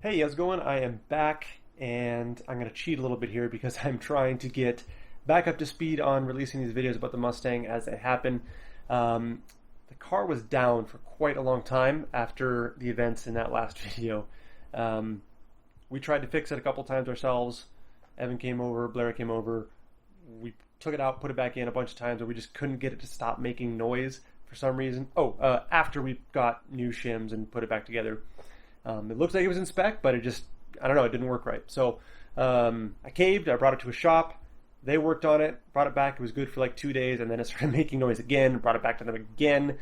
Hey, how's it going? I am back, and I'm going to cheat a little bit here because I'm trying to get back up to speed on releasing these videos about the Mustang as they happen. The car was down for quite a long time after the events in that last video. We tried to fix it a couple times ourselves. Evan came over, Blair came over. We took it out, put it back in a bunch of times, but we just couldn't get it to stop making noise for some reason. After we got new shims and put it back together. It looks like it was in spec, but it just, I don't know, it didn't work right. So I caved, I brought it to a shop. They worked on it, brought it back. It was good for like 2 days, and then it started making noise again, brought it back to them again.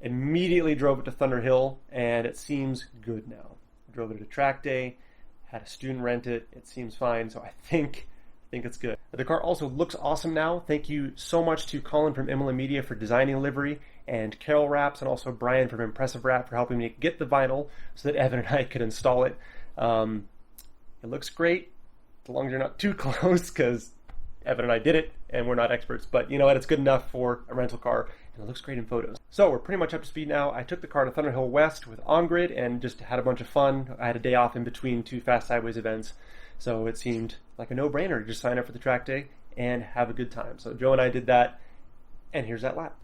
Immediately drove it to Thunderhill, and it seems good now. Drove it at a track day, had a student rent it. It seems fine, so I think it's good. The car also looks awesome now. Thank you so much to Colin from Imola Media for designing the livery, and Carol Wraps, and also Brian from Impressive Wrap for helping me get the vinyl so that Evan and I could install it. It looks great, as long as you're not too close, because Evan and I did it, and we're not experts, but you know what, it's good enough for a rental car, and it looks great in photos. So we're pretty much up to speed now. I took the car to Thunderhill West with OnGrid and just had a bunch of fun. I had a day off in between two Fast Sideways events, so it seemed like a no-brainer to just sign up for the track day and have a good time. So Joe and I did that, and here's that lap.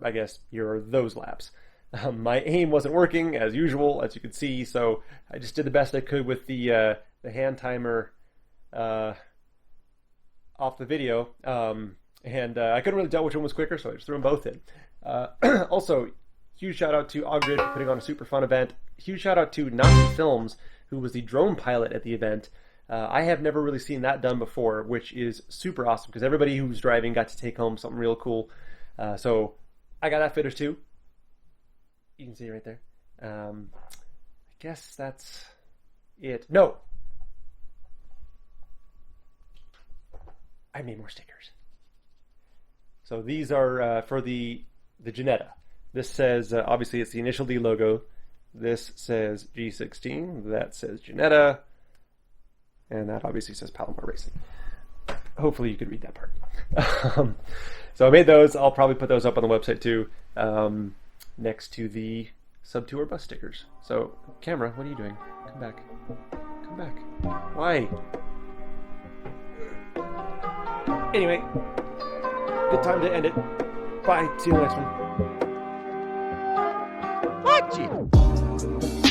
I guess you're those laps. My aim wasn't working as usual, as you can see, so I just did the best I could with the hand timer off the video, and I couldn't really tell which one was quicker, so I just threw them both in. Also, huge shout out to OnGrid for putting on a super fun event. Huge shout out to NossiFILMS, who was the drone pilot at the event. I have never really seen that done before, which is super awesome because everybody who's driving got to take home something real cool. So I got that footage too. You can see it right there. I guess that's it. No, I made more stickers. So these are for the Ginetta. This says, obviously it's the Initial D logo. This says G16. That says Ginetta. And that obviously says Palomar Racing. Hopefully you could read that part. So I made those. I'll probably put those up on the website too, next to the Sub-Tour bus stickers. So, camera, what are you doing? Come back. Come back. Why? Anyway, good time to end it. Bye. See you in the next one. Watch it!